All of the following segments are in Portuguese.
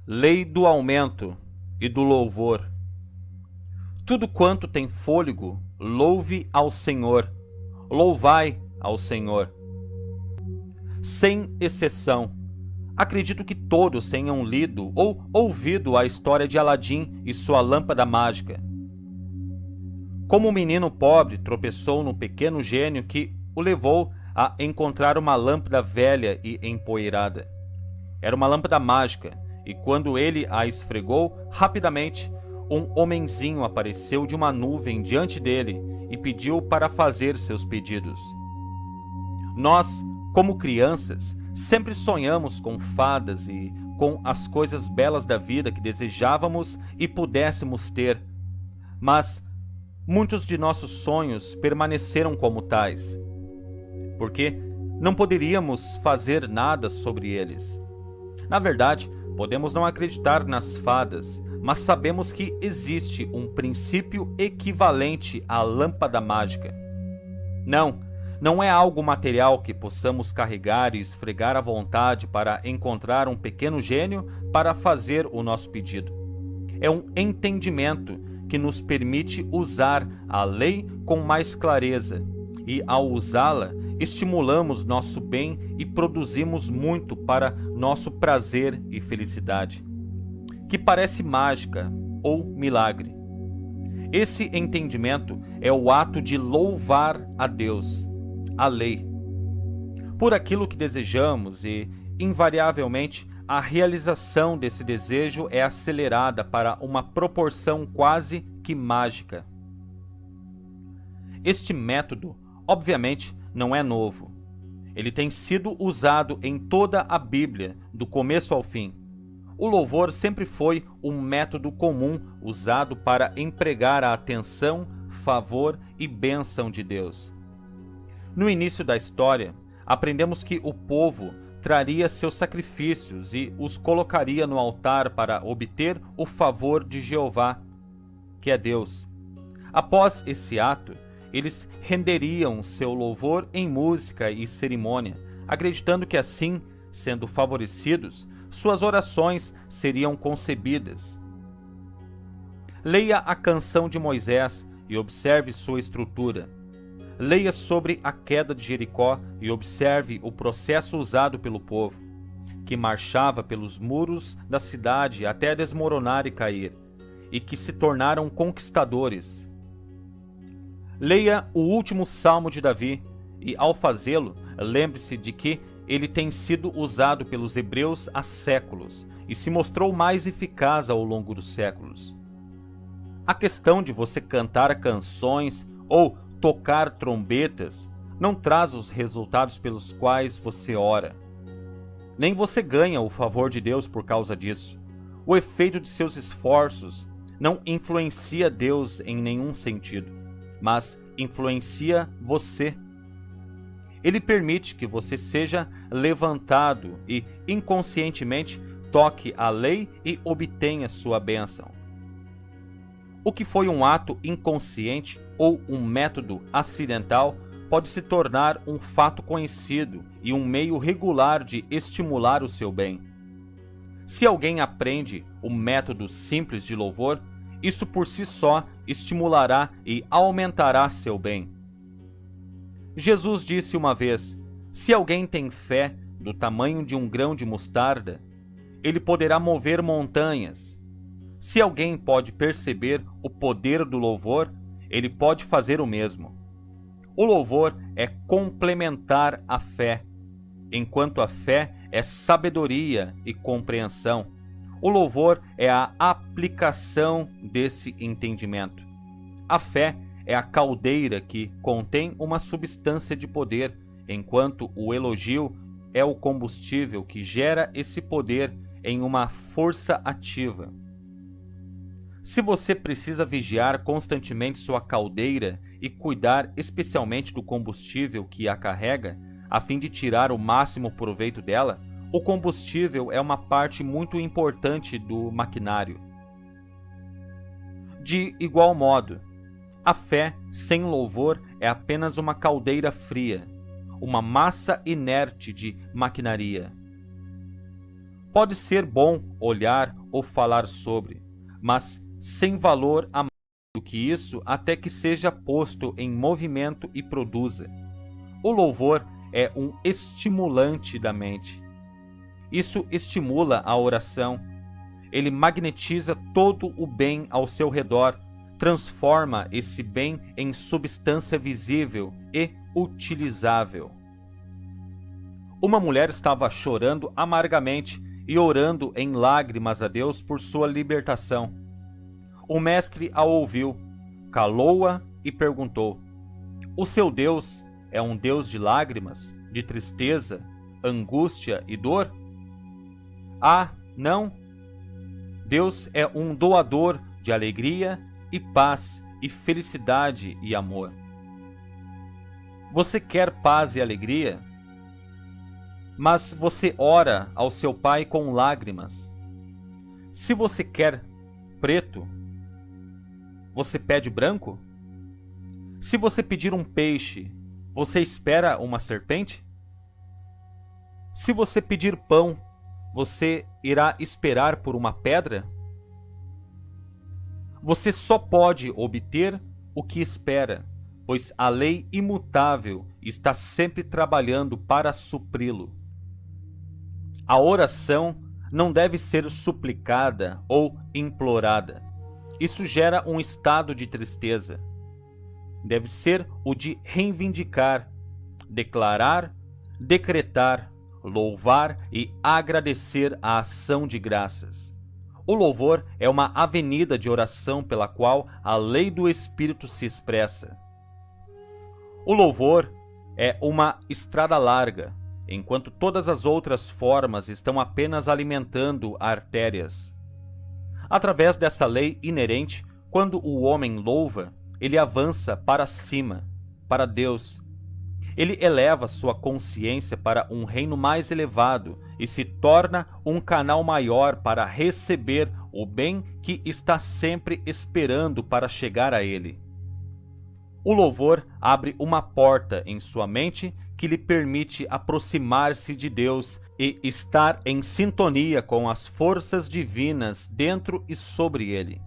Lei do aumento e do louvor. Tudo quanto tem fôlego, louve ao Senhor. Louvai ao Senhor. Sem exceção, acredito que todos tenham lido ou ouvido a história de Aladim e sua lâmpada mágica. Como um menino pobre tropeçou no pequeno gênio que o levou a encontrar uma lâmpada velha e empoeirada. Era uma lâmpada mágica, e quando ele a esfregou, rapidamente, um homenzinho apareceu de uma nuvem diante dele e pediu para fazer seus pedidos. Nós, como crianças, sempre sonhamos com fadas e com as coisas belas da vida que desejávamos e pudéssemos ter. Mas muitos de nossos sonhos permaneceram como tais, porque não poderíamos fazer nada sobre eles. Na verdade, podemos não acreditar nas fadas, mas sabemos que existe um princípio equivalente à lâmpada mágica. Não é algo material que possamos carregar e esfregar à vontade para encontrar um pequeno gênio para fazer o nosso pedido. É um entendimento que nos permite usar a lei com mais clareza, e ao usá-la, estimulamos nosso bem e produzimos muito para nosso prazer e felicidade, que parece mágica ou milagre. Esse entendimento é o ato de louvar a Deus, a lei, por aquilo que desejamos, e, invariavelmente, a realização desse desejo é acelerada para uma proporção quase que mágica. Este método, obviamente, não é novo. Ele tem sido usado em toda a Bíblia, do começo ao fim. O louvor sempre foi um método comum usado para empregar a atenção, favor e bênção de Deus. No início da história, aprendemos que o povo traria seus sacrifícios e os colocaria no altar para obter o favor de Jeová, que é Deus. Após esse ato, eles renderiam seu louvor em música e cerimônia, acreditando que assim, sendo favorecidos, suas orações seriam concebidas. Leia a canção de Moisés e observe sua estrutura. Leia sobre a queda de Jericó e observe o processo usado pelo povo, que marchava pelos muros da cidade até desmoronar e cair, e que se tornaram conquistadores. Leia o último salmo de Davi e, ao fazê-lo, lembre-se de que ele tem sido usado pelos hebreus há séculos e se mostrou mais eficaz ao longo dos séculos. A questão de você cantar canções ou tocar trombetas não traz os resultados pelos quais você ora. Nem você ganha o favor de Deus por causa disso. O efeito de seus esforços não influencia Deus em nenhum sentido, mas influencia você. Ele permite que você seja levantado e, inconscientemente, toque a lei e obtenha sua bênção. O que foi um ato inconsciente ou um método acidental pode se tornar um fato conhecido e um meio regular de estimular o seu bem. Se alguém aprende o método simples de louvor, isso por si só estimulará e aumentará seu bem. Jesus disse uma vez: se alguém tem fé do tamanho de um grão de mostarda, ele poderá mover montanhas. Se alguém pode perceber o poder do louvor, ele pode fazer o mesmo. O louvor é complementar à fé, enquanto a fé é sabedoria e compreensão. O louvor é a aplicação desse entendimento. A fé é a caldeira que contém uma substância de poder, enquanto o elogio é o combustível que gera esse poder em uma força ativa. Se você precisa vigiar constantemente sua caldeira e cuidar especialmente do combustível que a carrega, a fim de tirar o máximo proveito dela, o combustível é uma parte muito importante do maquinário. De igual modo, a fé sem louvor é apenas uma caldeira fria, uma massa inerte de maquinaria. Pode ser bom olhar ou falar sobre, mas sem valor a mais do que isso até que seja posto em movimento e produza. O louvor é um estimulante da mente. Isso estimula a oração. Ele magnetiza todo o bem ao seu redor, transforma esse bem em substância visível e utilizável. Uma mulher estava chorando amargamente e orando em lágrimas a Deus por sua libertação. O mestre a ouviu, calou-a e perguntou: O seu Deus é um Deus de lágrimas, de tristeza, angústia e dor? Ah, não! Deus é um doador de alegria e paz e felicidade e amor. Você quer paz e alegria? Mas você ora ao seu pai com lágrimas. Se você quer preto, você pede branco? Se você pedir um peixe, você espera uma serpente? Se você pedir pão, você irá esperar por uma pedra? Você só pode obter o que espera, pois a lei imutável está sempre trabalhando para supri-lo. A oração não deve ser suplicada ou implorada. Isso gera um estado de tristeza. Deve ser o de reivindicar, declarar, decretar, louvar e agradecer a ação de graças. O louvor é uma avenida de oração pela qual a lei do Espírito se expressa. O louvor é uma estrada larga, enquanto todas as outras formas estão apenas alimentando artérias. Através dessa lei inerente, quando o homem louva, ele avança para cima, para Deus. Ele eleva sua consciência para um reino mais elevado e se torna um canal maior para receber o bem que está sempre esperando para chegar a ele. O louvor abre uma porta em sua mente que lhe permite aproximar-se de Deus e estar em sintonia com as forças divinas dentro e sobre ele.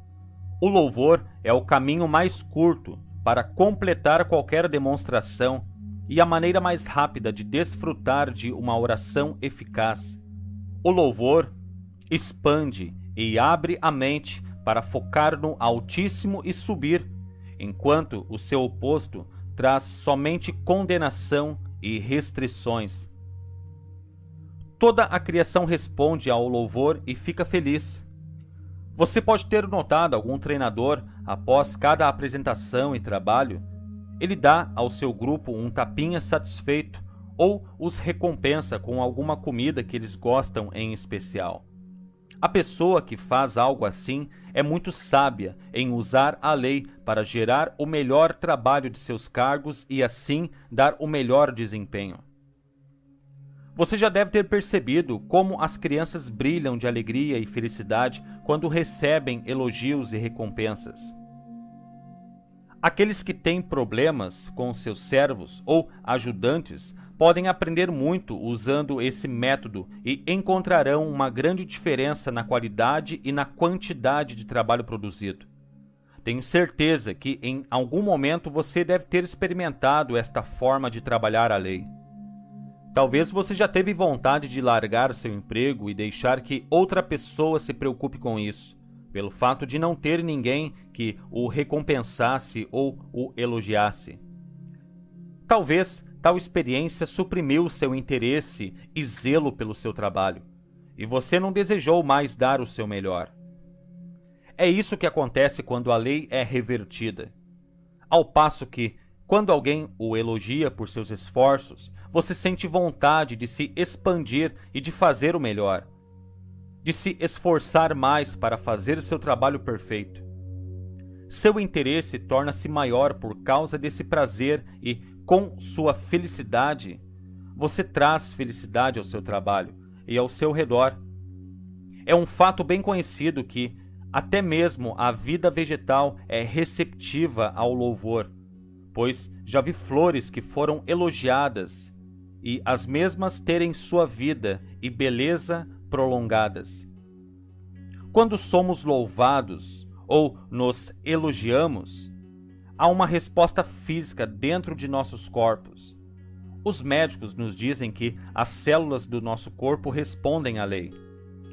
O louvor é o caminho mais curto para completar qualquer demonstração e a maneira mais rápida de desfrutar de uma oração eficaz. O louvor expande e abre a mente para focar no Altíssimo e subir, enquanto o seu oposto traz somente condenação e restrições. Toda a criação responde ao louvor e fica feliz. Você pode ter notado algum treinador, após cada apresentação e trabalho, ele dá ao seu grupo um tapinha satisfeito ou os recompensa com alguma comida que eles gostam em especial. A pessoa que faz algo assim é muito sábia em usar a lei para gerar o melhor trabalho de seus cargos e assim dar o melhor desempenho. Você já deve ter percebido como as crianças brilham de alegria e felicidade quando recebem elogios e recompensas. Aqueles que têm problemas com seus servos ou ajudantes podem aprender muito usando esse método e encontrarão uma grande diferença na qualidade e na quantidade de trabalho produzido. Tenho certeza que em algum momento você deve ter experimentado esta forma de trabalhar a lei. Talvez você já teve vontade de largar seu emprego e deixar que outra pessoa se preocupe com isso, pelo fato de não ter ninguém que o recompensasse ou o elogiasse. Talvez tal experiência suprimiu seu interesse e zelo pelo seu trabalho, e você não desejou mais dar o seu melhor. É isso que acontece quando a lei é revertida. Ao passo que, quando alguém o elogia por seus esforços, você sente vontade de se expandir e de fazer o melhor, de se esforçar mais para fazer seu trabalho perfeito. Seu interesse torna-se maior por causa desse prazer e, com sua felicidade, você traz felicidade ao seu trabalho e ao seu redor. É um fato bem conhecido que até mesmo a vida vegetal é receptiva ao louvor, pois já vi flores que foram elogiadas e as mesmas terem sua vida e beleza prolongadas. Quando somos louvados ou nos elogiamos, há uma resposta física dentro de nossos corpos. Os médicos nos dizem que as células do nosso corpo respondem à lei.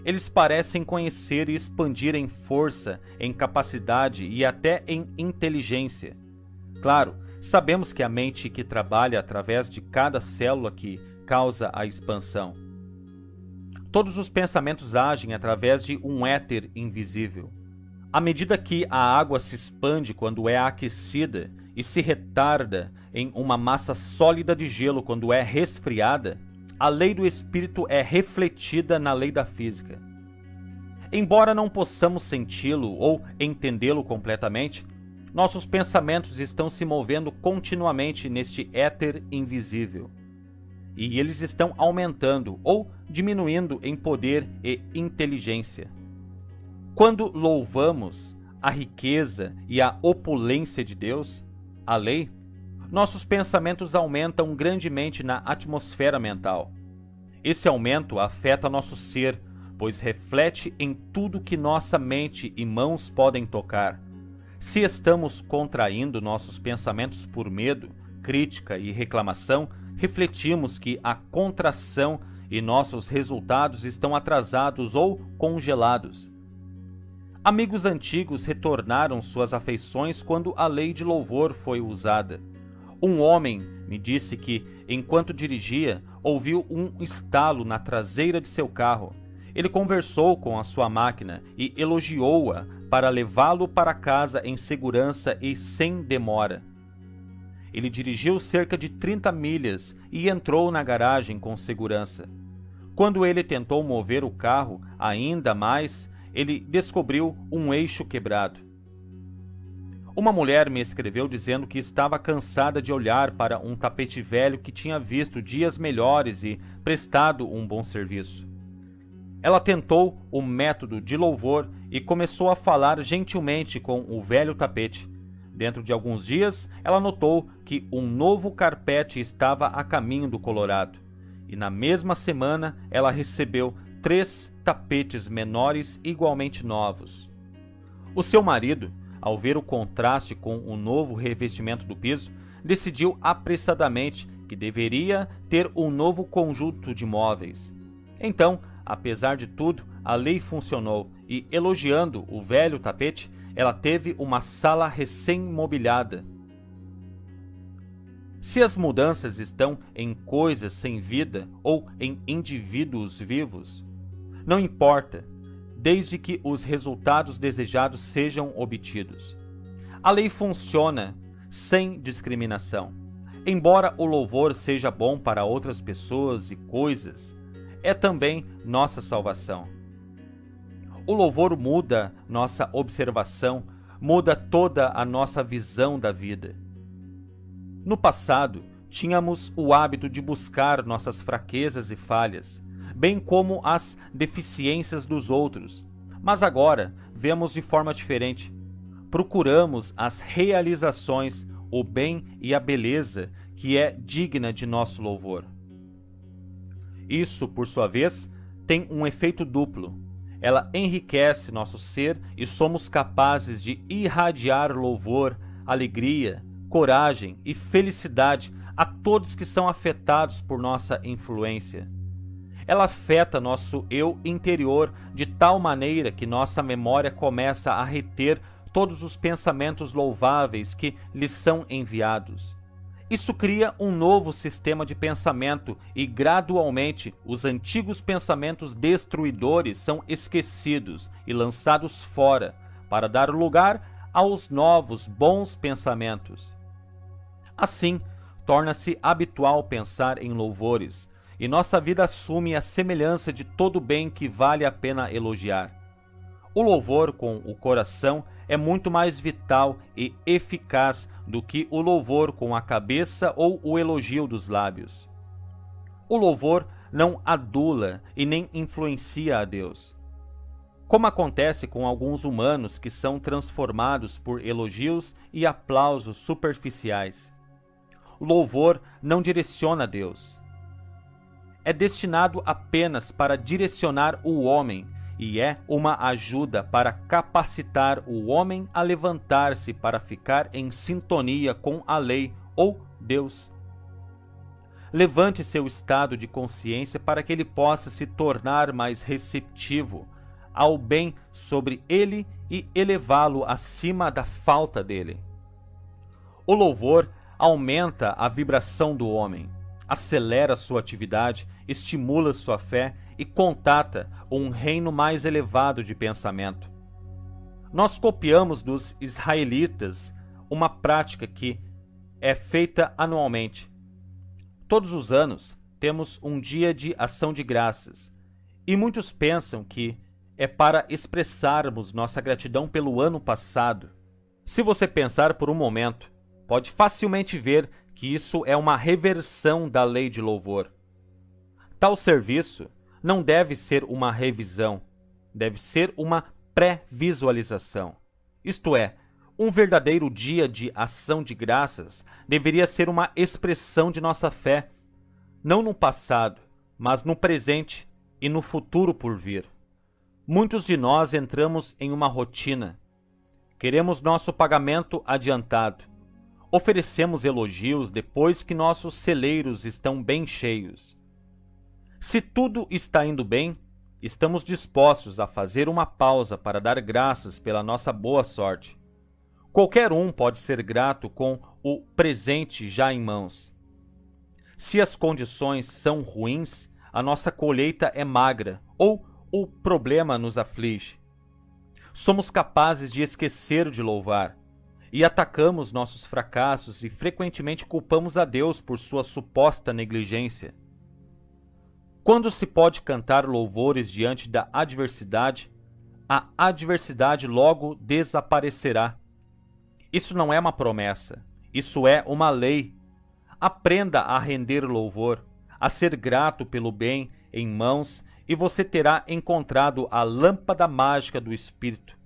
Eles parecem conhecer e expandir em força, em capacidade e até em inteligência. Claro, sabemos que a mente que trabalha através de cada célula que causa a expansão. Todos os pensamentos agem através de um éter invisível. À medida que a água se expande quando é aquecida e se retarda em uma massa sólida de gelo quando é resfriada, a lei do espírito é refletida na lei da física. Embora não possamos senti-lo ou entendê-lo completamente, nossos pensamentos estão se movendo continuamente neste éter invisível. E eles estão aumentando ou diminuindo em poder e inteligência. Quando louvamos a riqueza e a opulência de Deus, a lei, nossos pensamentos aumentam grandemente na atmosfera mental. Esse aumento afeta nosso ser, pois reflete em tudo que nossa mente e mãos podem tocar. Se estamos contraindo nossos pensamentos por medo, crítica e reclamação, refletimos que a contração e nossos resultados estão atrasados ou congelados. Amigos antigos retornaram suas afeições quando a lei de louvor foi usada. Um homem me disse que, enquanto dirigia, ouviu um estalo na traseira de seu carro. Ele conversou com a sua máquina e elogiou-a para levá-lo para casa em segurança e sem demora. Ele dirigiu cerca de 30 milhas e entrou na garagem com segurança. Quando ele tentou mover o carro ainda mais, ele descobriu um eixo quebrado. Uma mulher me escreveu dizendo que estava cansada de olhar para um tapete velho que tinha visto dias melhores e prestado um bom serviço. Ela tentou o método de louvor e começou a falar gentilmente com o velho tapete. Dentro de alguns dias, ela notou que um novo carpete estava a caminho do Colorado. E na mesma semana, ela recebeu 3 tapetes menores igualmente novos. O seu marido, ao ver o contraste com o novo revestimento do piso, decidiu apressadamente que deveria ter um novo conjunto de móveis. Então, apesar de tudo, a lei funcionou e, elogiando o velho tapete, ela teve uma sala recém-mobiliada. Se as mudanças estão em coisas sem vida ou em indivíduos vivos, não importa, desde que os resultados desejados sejam obtidos. A lei funciona sem discriminação. Embora o louvor seja bom para outras pessoas e coisas, é também nossa salvação. O louvor muda nossa observação, muda toda a nossa visão da vida. No passado, tínhamos o hábito de buscar nossas fraquezas e falhas, bem como as deficiências dos outros. Mas agora vemos de forma diferente. Procuramos as realizações, o bem e a beleza que é digna de nosso louvor. Isso, por sua vez, tem um efeito duplo. Ela enriquece nosso ser e somos capazes de irradiar louvor, alegria, coragem e felicidade a todos que são afetados por nossa influência. Ela afeta nosso eu interior de tal maneira que nossa memória começa a reter todos os pensamentos louváveis que lhes são enviados. Isso cria um novo sistema de pensamento e, gradualmente, os antigos pensamentos destruidores são esquecidos e lançados fora para dar lugar aos novos bons pensamentos. Assim, torna-se habitual pensar em louvores, e nossa vida assume a semelhança de todo bem que vale a pena elogiar. O louvor com o coração é muito mais vital e eficaz do que o louvor com a cabeça ou o elogio dos lábios. O louvor não adula e nem influencia a Deus. Como acontece com alguns humanos que são transformados por elogios e aplausos superficiais. O louvor não direciona a Deus. é destinado apenas para direcionar o homem e é uma ajuda para capacitar o homem a levantar-se para ficar em sintonia com a lei ou Deus. Levante seu estado de consciência para que ele possa se tornar mais receptivo ao bem sobre ele e elevá-lo acima da falta dele. O louvor aumenta a vibração do homem, acelera sua atividade, estimula sua fé e contata um reino mais elevado de pensamento. Nós copiamos dos israelitas uma prática que é feita anualmente. Todos os anos temos um dia de ação de graças, e muitos pensam que é para expressarmos nossa gratidão pelo ano passado. Se você pensar por um momento, pode facilmente ver que isso é uma reversão da lei de louvor. Tal serviço não deve ser uma revisão, deve ser uma pré-visualização. Isto é, um verdadeiro dia de ação de graças deveria ser uma expressão de nossa fé, não no passado, mas no presente e no futuro por vir. Muitos de nós entramos em uma rotina. Queremos nosso pagamento adiantado. Oferecemos elogios depois que nossos celeiros estão bem cheios. Se tudo está indo bem, estamos dispostos a fazer uma pausa para dar graças pela nossa boa sorte. Qualquer um pode ser grato com o presente já em mãos. Se as condições são ruins, a nossa colheita é magra ou o problema nos aflige. Somos capazes de esquecer de louvar e atacamos nossos fracassos e frequentemente culpamos a Deus por sua suposta negligência. Quando se pode cantar louvores diante da adversidade, a adversidade logo desaparecerá. Isso não é uma promessa, isso é uma lei. Aprenda a render louvor, a ser grato pelo bem em mãos e você terá encontrado a lâmpada mágica do Espírito.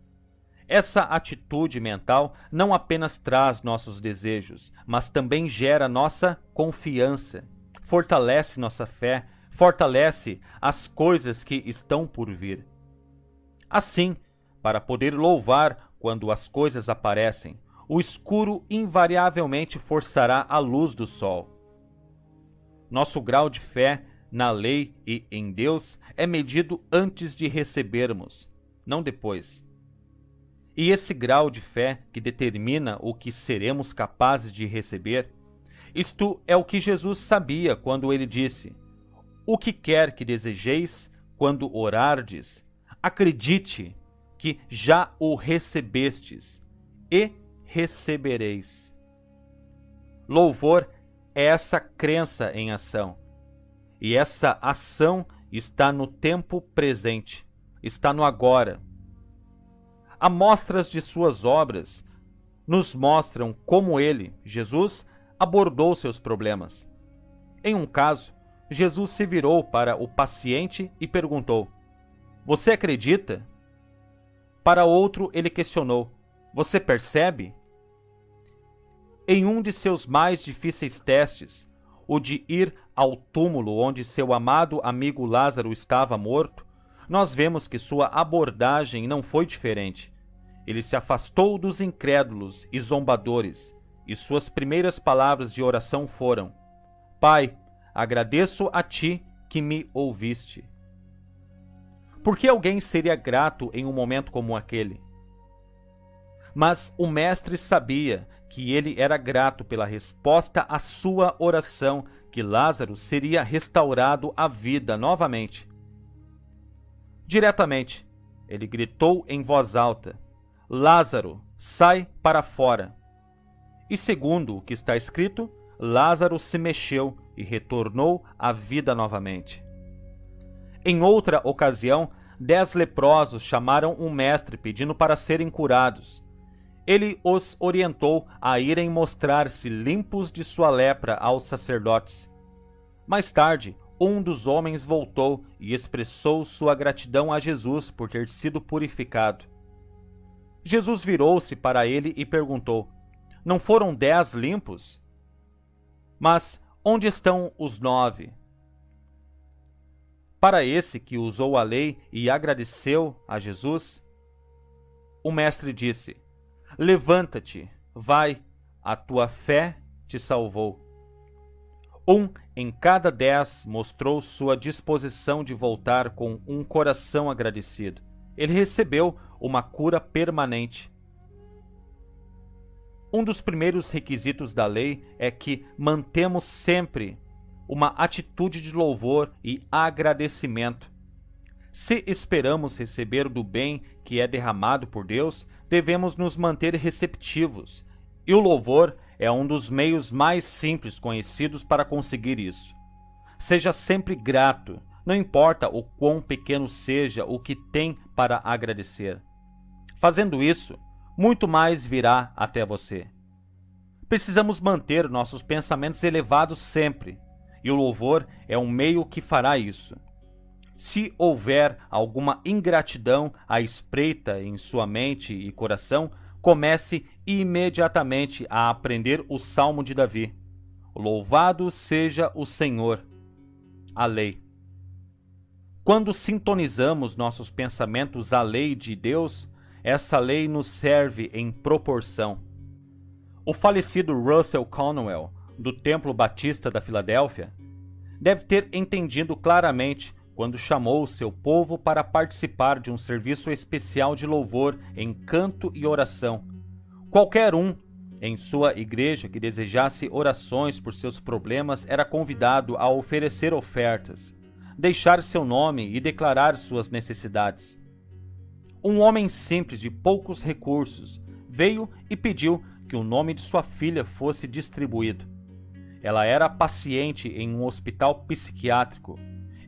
Essa atitude mental não apenas traz nossos desejos, mas também gera nossa confiança, fortalece nossa fé, fortalece as coisas que estão por vir. Assim, para poder louvar quando as coisas aparecem, o escuro invariavelmente forçará a luz do sol. Nosso grau de fé na lei e em Deus é medido antes de recebermos, não depois. E esse grau de fé que determina o que seremos capazes de receber, isto é o que Jesus sabia quando ele disse: "O que quer que desejeis quando orardes, acredite que já o recebestes e recebereis." Louvor é essa crença em ação. E essa ação está no tempo presente, está no agora. Amostras de suas obras nos mostram como ele, Jesus, abordou seus problemas. Em um caso, Jesus se virou para o paciente e perguntou: "Você acredita?" Para outro, ele questionou: "Você percebe?" Em um de seus mais difíceis testes, o de ir ao túmulo onde seu amado amigo Lázaro estava morto, nós vemos que sua abordagem não foi diferente. Ele se afastou dos incrédulos e zombadores, e suas primeiras palavras de oração foram: "Pai, agradeço a ti que me ouviste." Por que alguém seria grato em um momento como aquele? Mas o mestre sabia que ele era grato pela resposta à sua oração, que Lázaro seria restaurado à vida novamente. Diretamente, ele gritou em voz alta: "Lázaro, sai para fora." E segundo o que está escrito, Lázaro se mexeu e retornou à vida novamente. Em outra ocasião, 10 leprosos chamaram um mestre pedindo para serem curados. Ele os orientou a irem mostrar-se limpos de sua lepra aos sacerdotes. Mais tarde, um dos homens voltou e expressou sua gratidão a Jesus por ter sido purificado. Jesus virou-se para ele e perguntou: "Não foram 10 limpos? Mas onde estão os 9? Para esse que usou a lei e agradeceu a Jesus, o mestre disse: levanta-te, vai, a tua fé te salvou. 1 em cada 10 mostrou sua disposição de voltar com um coração agradecido. Ele recebeu uma cura permanente. Um dos primeiros requisitos da lei é que mantemos sempre uma atitude de louvor e agradecimento. Se esperamos receber do bem que é derramado por Deus, devemos nos manter receptivos, e o louvor é um dos meios mais simples conhecidos para conseguir isso. Seja sempre grato, não importa o quão pequeno seja o que tem para agradecer. Fazendo isso, muito mais virá até você. Precisamos manter nossos pensamentos elevados sempre, e o louvor é um meio que fará isso. Se houver alguma ingratidão à espreita em sua mente e coração, comece imediatamente a aprender o Salmo de Davi. Louvado seja o Senhor. A lei. Quando sintonizamos nossos pensamentos à lei de Deus, essa lei nos serve em proporção. O falecido Russell Conwell, do Templo Batista da Filadélfia, deve ter entendido claramente quando chamou seu povo para participar de um serviço especial de louvor em canto e oração. Qualquer um em sua igreja que desejasse orações por seus problemas era convidado a oferecer ofertas, deixar seu nome e declarar suas necessidades. Um homem simples de poucos recursos veio e pediu que o nome de sua filha fosse distribuído. Ela era paciente em um hospital psiquiátrico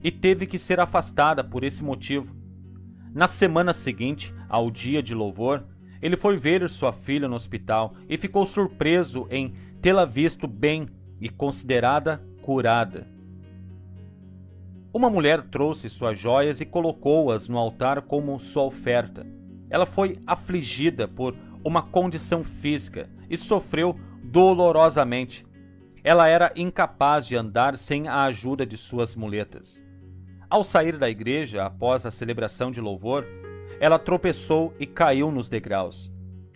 e teve que ser afastada por esse motivo. Na semana seguinte, ao dia de louvor, ele foi ver sua filha no hospital e ficou surpreso em tê-la visto bem e considerada curada. Uma mulher trouxe suas joias e colocou-as no altar como sua oferta. Ela foi afligida por uma condição física e sofreu dolorosamente. Ela era incapaz de andar sem a ajuda de suas muletas. Ao sair da igreja após a celebração de louvor, ela tropeçou e caiu nos degraus.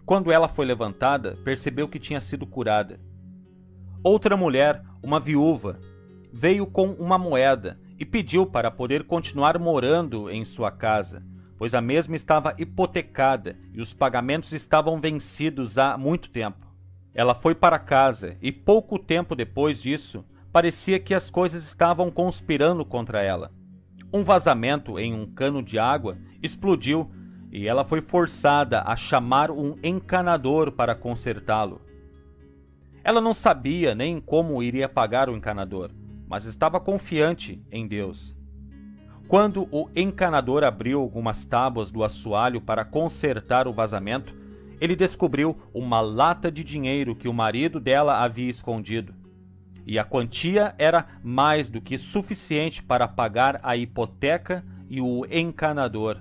Quando ela foi levantada, percebeu que tinha sido curada. Outra mulher, uma viúva, veio com uma moeda e pediu para poder continuar morando em sua casa, pois a mesma estava hipotecada e os pagamentos estavam vencidos há muito tempo. Ela foi para casa e pouco tempo depois disso, parecia que as coisas estavam conspirando contra ela. Um vazamento em um cano de água explodiu e ela foi forçada a chamar um encanador para consertá-lo. Ela não sabia nem como iria pagar o encanador, mas estava confiante em Deus. Quando o encanador abriu algumas tábuas do assoalho para consertar o vazamento, ele descobriu uma lata de dinheiro que o marido dela havia escondido. E a quantia era mais do que suficiente para pagar a hipoteca e o encanador.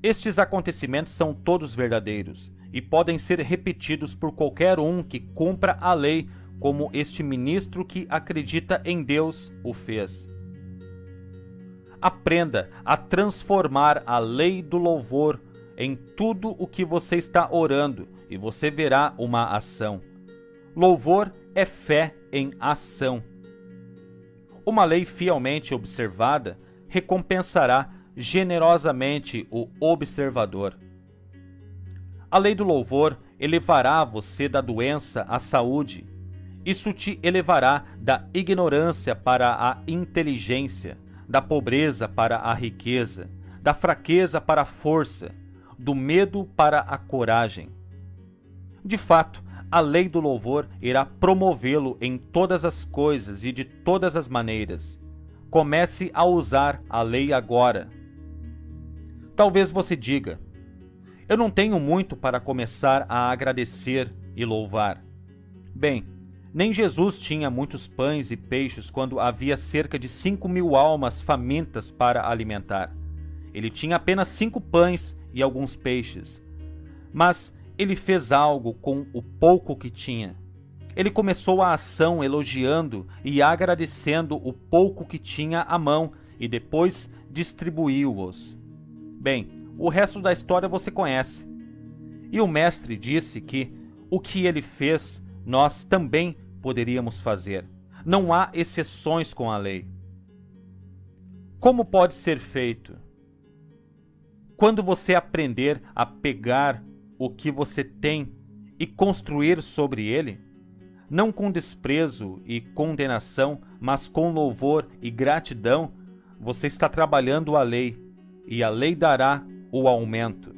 Estes acontecimentos são todos verdadeiros e podem ser repetidos por qualquer um que cumpra a lei, como este ministro que acredita em Deus o fez. Aprenda a transformar a lei do louvor em tudo o que você está orando e você verá uma ação. Louvor é fé em ação. Uma lei fielmente observada recompensará generosamente o observador. A lei do louvor elevará você da doença à saúde. Isso te elevará da ignorância para a inteligência, da pobreza para a riqueza, da fraqueza para a força, do medo para a coragem. De fato, a lei do louvor irá promovê-lo em todas as coisas e de todas as maneiras. Comece a usar a lei agora. Talvez você diga: eu não tenho muito para começar a agradecer e louvar. Bem, nem Jesus tinha muitos pães e peixes quando havia cerca de 5.000 almas famintas para alimentar. Ele tinha apenas 5 pães e alguns peixes. Mas ele fez algo com o pouco que tinha. Ele começou a ação elogiando e agradecendo o pouco que tinha à mão e depois distribuiu-os. Bem, o resto da história você conhece. E o mestre disse que o que ele fez, nós também poderíamos fazer. Não há exceções com a lei. Como pode ser feito? Quando você aprender a pegar o que você tem e construir sobre ele, não com desprezo e condenação, mas com louvor e gratidão, você está trabalhando a lei, e a lei dará o aumento.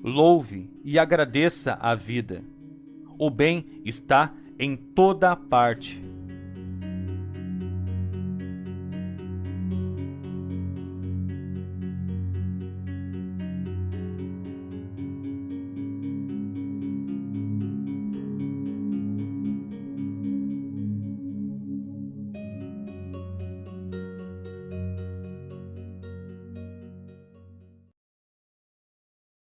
Louve e agradeça a vida. O bem está em toda parte.